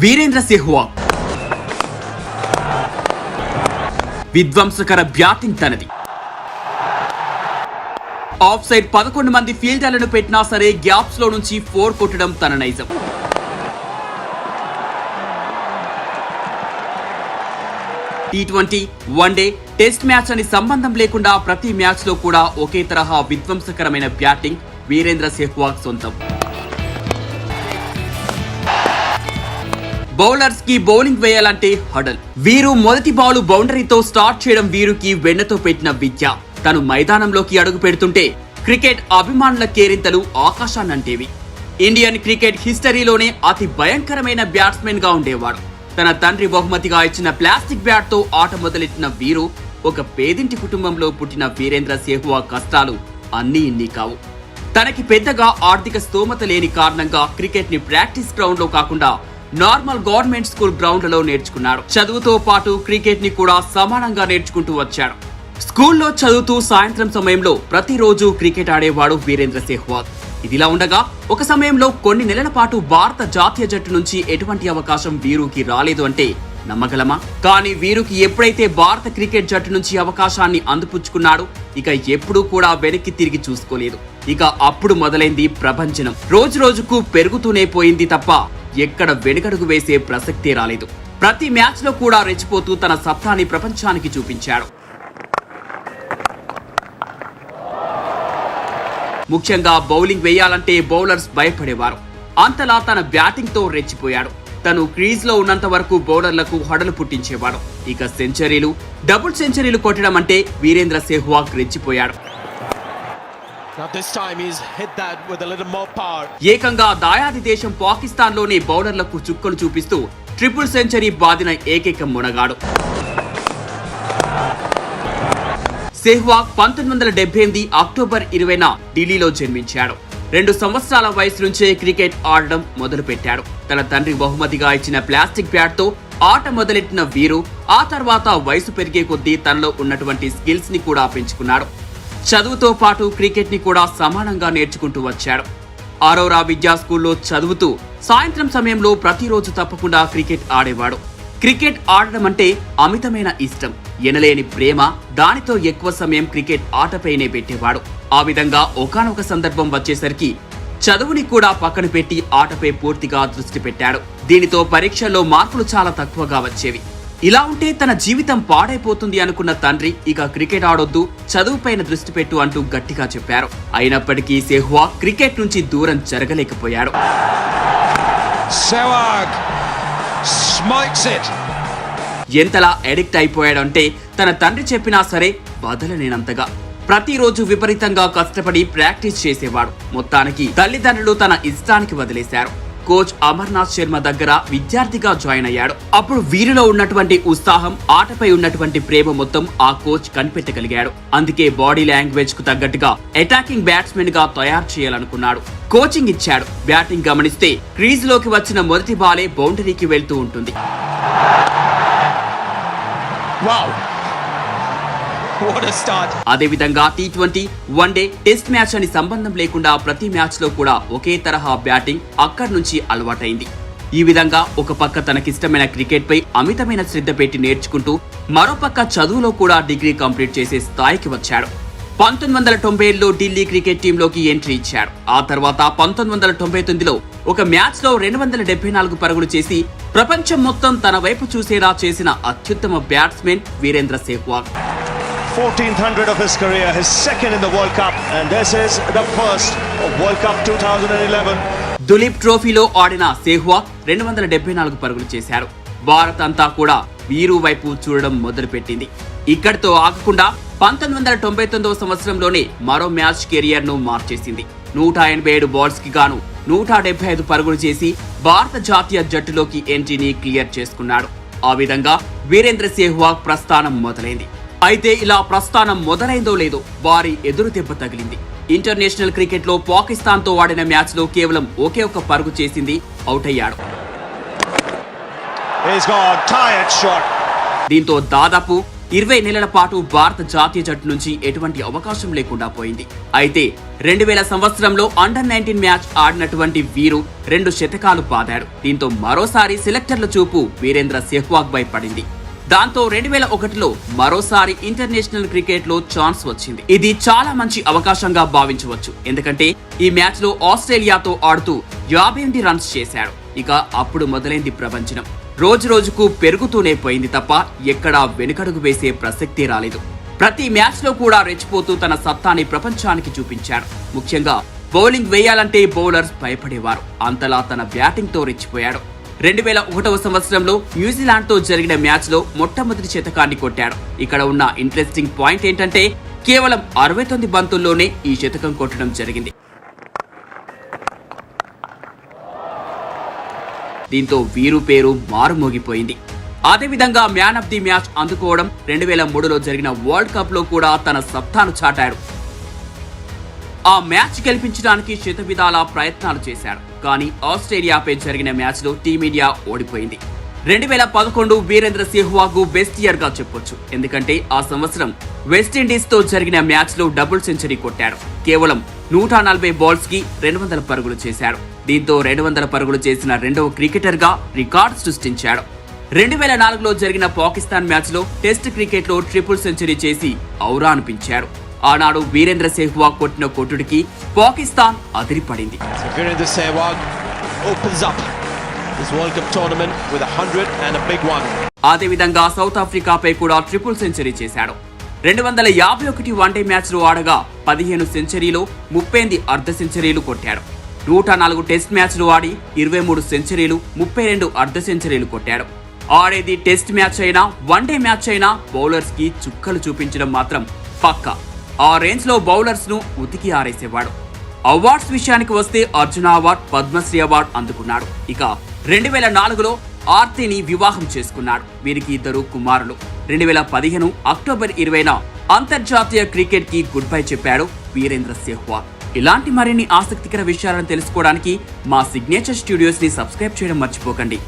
Virendra Sehwag విధ్వంసకర batting తనది. Of side 11 మంది ఫీల్డర్లను పెట్టినా సరే గ్యాప్స్ లో నుంచి 4 కొట్టడం తన నైజం. T20, వన్డే, టెస్ట్ మ్యాచ్ అని సంబంధం లేకుండా ప్రతి మ్యాచ్ లో కూడా ఒకే తరహా విధ్వంసకరమైన బ్యాటింగ్ వీరేంద్ర సెహ్వాగ్ సొంతం. బౌలర్స్ కి బౌలింగ్ వేయాలంటే హడల్. వీరు మొదటి బాల్ బౌండరీతో స్టార్ట్ చేయడం వీరుకి వెన్నతో పెట్టిన విద్య. తను మైదానంలోకి అడుగు పెడుతుంటే క్రికెట్ అభిమానుల కేరింతలు ఆకాశాన్నంటేవి. ఇండియన్ క్రికెట్ హిస్టరీలోనే అతి భయంకరమైన బ్యాట్స్మెన్ గా ఉండేవాడు. తన తండ్రి బహుమతిగా ఇచ్చిన ప్లాస్టిక్ బ్యాట్ తో ఆట మొదలెట్టిన వీరు ఒక పేదింటి కుటుంబంలో పుట్టిన వీరేంద్ర సెహ్వాగ్ కష్టాలు అన్నీ ఇన్ని కావు. తనకి పెద్దగా ఆర్థిక స్తోమత లేని కారణంగా క్రికెట్ ని ప్రాక్టీస్ గ్రౌండ్ లో కాకుండా నార్మల్ గవర్నమెంట్ స్కూల్ గ్రౌండ్లలో నేర్చుకున్నాడు. చదువుతో పాటు క్రికెట్ ని కూడా సమానంగా నేర్చుకుంటూ వచ్చాడు. స్కూల్లో చదువుతూ సాయంత్రం సమయంలో ప్రతిరోజు క్రికెట్ ఆడేవాడు వీరేంద్ర సెహ్వాగ్. ఇదిలా ఉండగా ఒక సమయంలో కొన్ని నెలల పాటు భారత జాతీయ జట్టు నుంచి ఎటువంటి అవకాశం వీరుకి రాలేదు అంటే నమ్మగలమా? కానీ వీరుకి ఎప్పుడైతే భారత క్రికెట్ జట్టు నుంచి అవకాశాన్ని అందిపుచ్చుకున్నాడు, ఇక ఎప్పుడూ కూడా వెనక్కి తిరిగి చూసుకోలేదు. ఇక అప్పుడు మొదలైంది ప్రభంజనం. రోజు రోజుకు పెరుగుతూనే పోయింది తప్ప ఎక్కడ వెనుకడుగు వేసే ప్రసక్తే రాలేదు. ప్రతి మ్యాచ్ లో కూడా రెచ్చిపోతూ తన సత్తాని ప్రపంచానికి చూపించాడు. ముఖ్యంగా బౌలింగ్ వేయాలంటే బౌలర్స్ భయపడేవారు. అంతలా తన బ్యాటింగ్ తో రెచ్చిపోయాడు. తను క్రీజ్ లో ఉన్నంత వరకు బౌలర్లకు హడలు పుట్టించేవాడు. ఇక సెంచరీలు, డబుల్ సెంచరీలు కొట్టడం అంటే వీరేంద్ర సెహ్వాగ్ రెచ్చిపోయాడు. ఏకంగా దాయాది దేశం పాకిస్తాన్ లోని బౌలర్లకు చుక్కలు చూపిస్తూ ట్రిపుల్ సెంచరీ బాదిన ఏకైక మునగాడు. సెహ్వాగ్ 1978 అక్టోబర్ 20న ఢిల్లీలో జన్మించాడు. 2 సంవత్సరాల వయసు నుంచే క్రికెట్ ఆడడం మొదలు పెట్టాడు. తన తండ్రి బహుమతిగా ఇచ్చిన ప్లాస్టిక్ బ్యాట్ తో ఆట మొదలెట్టిన వీరు ఆ తర్వాత వయసు పెరిగే కొద్దీ తనలో ఉన్నటువంటి స్కిల్స్ ని కూడా పెంచుకున్నాడు. చదువుతో పాటు క్రికెట్ ని కూడా సమానంగా నేర్చుకుంటూ వచ్చాడు. ఆరోరా విద్యా స్కూల్లో చదువుతూ సాయంత్రం సమయంలో ప్రతిరోజు తప్పకుండా క్రికెట్ ఆడేవాడు. క్రికెట్ ఆడడం అంటే అమితమైన ఇష్టం, ఎనలేని ప్రేమ. దానితో ఎక్కువ సమయం క్రికెట్ ఆటపైనే పెట్టేవాడు. ఆ విధంగా ఒకానొక సందర్భం వచ్చేసరికి చదువుని కూడా పక్కన పెట్టి ఆటపై పూర్తిగా దృష్టి పెట్టాడు. దీనితో పరీక్షల్లో మార్కులు చాలా తక్కువగా వచ్చేవి. ఇలా ఉంటే తన జీవితం పాడైపోతుంది అనుకున్న తండ్రి ఇక క్రికెట్ ఆడొద్దు, చదువుపైన దృష్టి పెట్టు అంటూ గట్టిగా చెప్పారు. అయినప్పటికీ సెహ్వాగ్ క్రికెట్ నుంచి దూరం జరగలేకపోయాడు. ఎంతలా అడిక్ట్ అయిపోయాడంటే తన తండ్రి చెప్పినా సరే వదలనేనంతగా. ప్రతిరోజు విపరీతంగా కష్టపడి ప్రాక్టీస్ చేసేవాడు. మొత్తానికి తల్లిదండ్రులు తన ఇష్టానికి వదిలేశారు. కోచ్ అమర్నాథ్ శర్మ దగ్గర విద్యార్థిగా జాయిన్ అయ్యాడు. అప్పుడు వీరిలో ఉన్నటువంటి ఉత్సాహం, ఆటపై ఉన్నటువంటి ప్రేమ మొత్తం ఆ కోచ్ కనిపెట్టగలిగాడు. అందుకే బాడీ లాంగ్వేజ్ కు తగ్గట్టుగా అటాకింగ్ బ్యాట్స్మెన్ గా తయారు చేయాలనుకున్నాడు. కోచింగ్ ఇచ్చాడు. బ్యాటింగ్ గమనిస్తే క్రీజ్ లోకి వచ్చిన మొదటి బాలే బౌండరీకి వెళ్తూ ఉంటుంది. అదేవిధంగా T20, వన్డే, టెస్ట్ మ్యాచ్ అని సంబంధం లేకుండా ప్రతి మ్యాచ్ లో కూడా ఒకే తరహా బ్యాటింగ్ అక్కడి నుంచి అలవాటైంది. ఈ విధంగా ఒక పక్క తనకిష్టమైన క్రికెట్ పై అమితమైన శ్రద్ధ పెట్టి నేర్చుకుంటూ మరోపక్క చదువులో కూడా డిగ్రీ కంప్లీట్ చేసే స్థాయికి వచ్చాడు. 1990లో ఢిల్లీ క్రికెట్ టీంలోకి ఎంట్రీ ఇచ్చాడు. ఆ తర్వాత 1999లో ఒక మ్యాచ్ లో 274 పరుగులు చేసి ప్రపంచం మొత్తం తన వైపు చూసేలా చేసిన అత్యుత్తమ batsmen Virender Sehwag. 1400 of his career, his second in the World Cup, and this is the first of World Cup 2011. Duleep ట్రోఫీలో ఆడిన సెహ్వాగ్ 274 పరుగులు చేశాడు. భారత్ అంతా కూడా వీరు వైపు చూడడం మొదలుపెట్టింది. ఇక్కడితో ఆగకుండా 1999వ సంవత్సరంలోనే మరో మ్యాచ్ కెరియర్ ను మార్చేసింది. 187 బాల్స్ కి గాను 175 పరుగులు చేసి భారత జాతీయ జట్టులోకి ఎంట్రీని క్లియర్ చేసుకున్నాడు. ఆ విధంగా వీరేంద్ర సెహ్వాగ్ ప్రస్థానం మొదలైంది. అయితే ఇలా ప్రస్థానం మొదలైందో లేదో వారి ఎదురు దెబ్బ తగిలింది. ఇంటర్నేషనల్ క్రికెట్ లో పాకిస్తాన్ తో ఆడిన మ్యాచ్ లో కేవలం ఒకే ఒక పరుగు చేసింది, అవుట్ అయ్యాడు. దీంతో దాదాపు 20 నెలల పాటు భారత జాతీయ జట్టు నుంచి ఎటువంటి అవకాశం లేకుండా పోయింది. అయితే 2000 సంవత్సరంలో అండర్-19 మ్యాచ్ ఆడినటువంటి వీరు 2 శతకాలు బాదాడు. దీంతో మరోసారి సెలెక్టర్ల చూపు వీరేంద్ర సెహ్వాగ్ పై పడింది. దాంతో 2001లో మరోసారి ఇంటర్నేషనల్ క్రికెట్ లో ఛాన్స్ వచ్చింది. ఇది చాలా మంచి అవకాశంగా భావించవచ్చు. ఎందుకంటే ఈ మ్యాచ్ లో ఆస్ట్రేలియాతో ఆడుతూ 58 రన్స్ చేశాడు. ఇక అప్పుడు మొదలైంది ప్రపంచం. రోజు రోజుకు పెరుగుతూనే పోయింది తప్ప ఎక్కడా వెనుకడుగు వేసే ప్రసక్తి రాలేదు. ప్రతి మ్యాచ్ లో కూడా రెచ్చిపోతూ తన సత్తాని ప్రపంచానికి చూపించాడు. ముఖ్యంగా బౌలింగ్ వేయాలంటే బౌలర్స్ భయపడేవారు. అంతలా తన బ్యాటింగ్ తో రెచ్చిపోయాడు. 2001వ సంవత్సరంలో న్యూజిలాండ్ తో జరిగిన మ్యాచ్ లో మొట్టమొదటి శతకాన్ని కొట్టాడు. ఇక్కడ ఉన్న ఇంట్రెస్టింగ్ పాయింట్ ఏంటంటే కేవలం 69 బంతుల్లోనే ఈ శతకం కొట్టడం జరిగింది. దీంతో వీరు పేరు మారుమోగిపోయింది. అదేవిధంగా మ్యాన్ ఆఫ్ ది మ్యాచ్ అందుకోవడం 2003లో జరిగిన వరల్డ్ కప్ లో కూడా తన సత్తాను చాటాడు. ఆ మ్యాచ్ గెలిపించడానికి శతవిధాల ప్రయత్నాలు చేశాడు. కానీ ఆస్ట్రేలియాపై జరిగిన మ్యాచ్ లో టీమిండియా ఓడిపోయింది. 2011 వీరేంద్ర సెహ్వాగ్ బెస్ట్ ఇయర్ గా చెప్పొచ్చు. ఎందుకంటే ఆ సంవత్సరం వెస్టిండీస్ తో జరిగిన మ్యాచ్ లో డబుల్ సెంచరీ కొట్టాడు. కేవలం 140 బాల్స్ కి 200 పరుగులు చేశాడు. దీంతో 200 పరుగులు చేసిన రెండవ క్రికెటర్ గా రికార్డు సృష్టించాడు. 2004లో జరిగిన పాకిస్తాన్ మ్యాచ్ లో టెస్ట్ క్రికెట్ లో ట్రిపుల్ సెంచరీ చేసి ఔరా అనిపించాడు. ఆనాడు వీరేంద్ర సెహ్వాగ్ కొట్టిన కొట్టుడికి Pakistan అదిరిపడింది. Virendra Sehwag opens up this World Cup tournament with 100 and a big one. అదేవిధంగా సౌత్ ఆఫ్రికాపై కూడా ట్రిపుల్ సెంచరీ చేశాడు. 251 వన్డే మ్యాచ్ లో ఆడగా 15 సెంచరీలు 38 అర్ధ సెంచరీలు కొట్టాడు. 104 టెస్ట్ మ్యాచ్లు ఆడి 23 సెంచరీలు 32 అర్ధ సెంచరీలు కొట్టాడు. ఆడేది టెస్ట్ మ్యాచ్ అయినా వన్డే మ్యాచ్ అయినా బౌలర్స్ కి చుక్కలు చూపించడం మాత్రం పక్కా. ఆ రేంజ్ లో బౌలర్స్ ను ఉతికి ఆరేసేవాడు. అవార్డ్స్ విషయానికి వస్తే అర్జున అవార్డ్, పద్మశ్రీ అవార్డ్ అందుకున్నాడు. ఇక 2004లో ఆర్తిని వివాహం చేసుకున్నాడు. వీరికి 2 కుమారులు. 2015 అక్టోబర్ 20న అంతర్జాతీయ క్రికెట్ కి గుడ్ బై చెప్పాడు వీరేంద్ర సెహ్వాగ్. ఇలాంటి మరిన్ని ఆసక్తికర విషయాలను తెలుసుకోవడానికి మా సిగ్నేచర్ స్టూడియోస్ ని సబ్స్క్రైబ్ చేయడం మర్చిపోకండి.